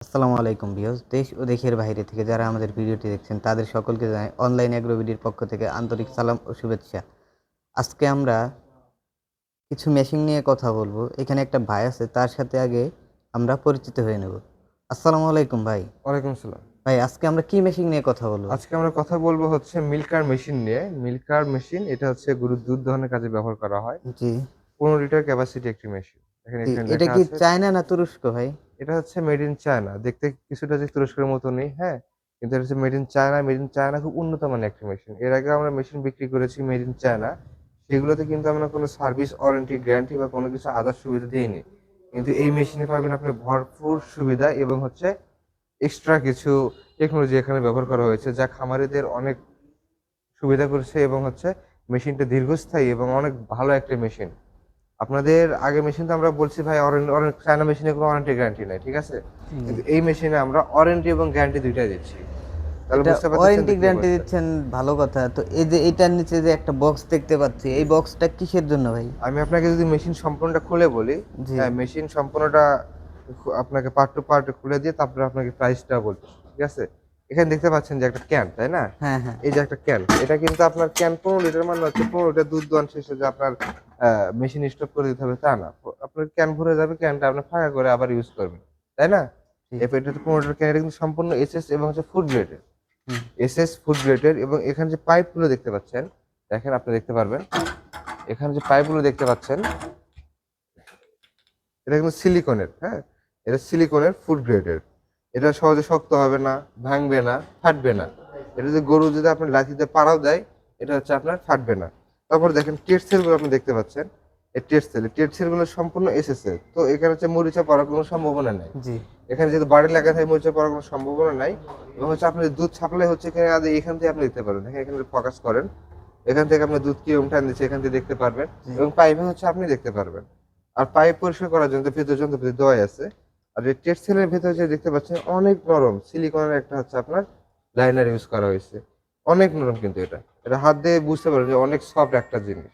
আসসালামু আলাইকুম ভিউয়ার্স, দেশ ও দেশের বাইরে থেকে যারা আমাদের ভিডিওটি দেখছেন তাদের সকলকে জানাই অনলাইন অ্যাগ্রোবিডির পক্ষ থেকে আন্তরিক সালাম ও শুভেচ্ছা। আজকে আমরা কিছু মেশিন নিয়ে কথা বলবো। এখানে একটা ভাই আছে, তার সাথে আগে আমরা পরিচিত হয়ে নেব। আসসালামু আলাইকুম ভাই। ওয়ালাইকুম আসসালাম। ভাই, আজকে আমরা কি মেশিন নিয়ে কথা বলবো? আজকে আমরা কথা বলবো হচ্ছে মিল্কার মেশিন নিয়ে। মিল্কার মেশিন এটা হচ্ছে গরুর দুধ দহনের কাজে ব্যবহার করা হয়। জি 15 লিটার ক্যাপাসিটি একটি মেশিন। জি, এখানে এটা লেখা কি আছে চায়না না তুরস্ক ভাই? এটা হচ্ছে মেড ইন চায়না। দেখতে কিছুটা যে তুরস্কের মতনই, হ্যাঁ? কিন্তু এটা হচ্ছে made in China. Made in China খুব উন্নত মানের একটি মেশিন। এর আগে আমরা মেশিন বিক্রি করেছি মেড ইন চায়না। সেগুলোতে কিন্তু আমরা কোনো সার্ভিস, ওয়ারেন্টি, গ্যারান্টি বা কোনো কিছু আদার সুবিধা দেইনি। কিন্তু এই মেশিনে পাবেন আপনি ভরপুর সুবিধা এবং হচ্ছে এক্সট্রা কিছু টেকনোলজি এখানে ব্যবহার করা হয়েছে যা খামারিদের অনেক সুবিধা করেছে এবং হচ্ছে মেশিনটা দীর্ঘস্থায়ী এবং অনেক ভালো একটা মেশিন। আপনাদের আগে মেশিন তো আমরা বলছি ভাই চায়না মেশিনে কোনো ওয়ারেন্টি গ্যারান্টি নাই, ঠিক আছে? জি, কিন্তু এই মেশিনে আমরা ওয়ারেন্টি এবং গ্যারান্টি ২ টাই দিচ্ছি। তাহলে এটা বুঝতে পারতেছেন ওয়ারেন্টি তো কি গ্যারান্টি অবস্থা। দিচ্ছেন, ভালো কথা। তো এই যে এটার নিচে যে একটা বক্স দেখতে পাচ্ছি, এই বক্সটা কিসের জন্য ভাই? আমি আপনাকে যদি মেশিন সম্পূর্ণটা খুলে বলি, জি হ্যাঁ, মেশিন সম্পূর্ণটা আপনাকে পার্ট টু পার্ট খুলে দিয়ে তারপরে আপনাকে প্রাইসটা বলতেছি, ঠিক আছে? এখানে দেখতে পাচ্ছেন যে একটা ক্যান, তাই না? হ্যাঁ হ্যাঁ। এই যে একটা ক্যান, এটা কিন্তু আপনার ক্যান ১৫ লিটার মানে হচ্ছে ১৫ লিটার দুধ দোয়ান শেষে যে আপনার মেশিন স্টপ করে দিতে হবে তা না। আপনার ক্যান ভরে যাবে, ক্যানটা আপনি ফাঁকা করে আবার ইউজ করবেন, তাই না? জি এরপর এটা হচ্ছে ১৫ লিটার ক্যান, এটা কিন্তু সম্পূর্ণ এসএস এবং হচ্ছে ফুড গ্রেডের। হুম। এসএস ফুড গ্রেডের এবং এখানে যে পাইপগুলো দেখতে পাচ্ছেন, দেখেন আপনি দেখতে পারবেন। এখানে যে পাইপগুলো দেখতে পাচ্ছেন এটা কিন্তু সিলিকনের, হ্যাঁ? এটা সিলিকনের ফুড গ্রেডের। এটা সহজে শক্ত হবে না, ভাঙবে না, ফাটবে না। এটা যদি গরু যদি আপনার লাঠিতে পাড়াও দেয়, এটা হচ্ছে আপনার ফাটবে না। তারপর দেখেন টেটসেল গুলো আপনি দেখতে পাচ্ছেন। এই টেটসেল গুলো সম্পূর্ণ এসএসএ। তো এখানে হচ্ছে মরিচা পড়ার কোনো সম্ভাবনা নাই। জি এখানে যেহেতু বাড়ি লেখা থাকে মরিচা পড়ার কোনো সম্ভাবনা নাই। এবং হচ্ছে আপনি দুধ সাপ্লাই হচ্ছে এখানে এখান থেকে আপনি দেখতে পারবেন। দেখেন এখানে ফোকাস করেন। এখান থেকে আপনি দুধ কিরকম টান দিচ্ছে এখান থেকে দেখতে পারবেন। জি এবং পাইপে হচ্ছে আপনি দেখতে পারবেন। আর পাইপ পরিষ্কার করার জন্য ভেতরে যন্ত্রপাতি দেওয়াই আছে। আর এই টেক্সটাইলের ভেতরে যে দেখতে পাচ্ছেন অনেক নরম সিলিকনের একটা হচ্ছে আপনার লাইনার ইউজ করা হয়েছে। অনেক নরম কিন্তু এটা। এটা হাত দিয়ে বুঝতে পারবেন যে অনেক সফট একটা জিনিস।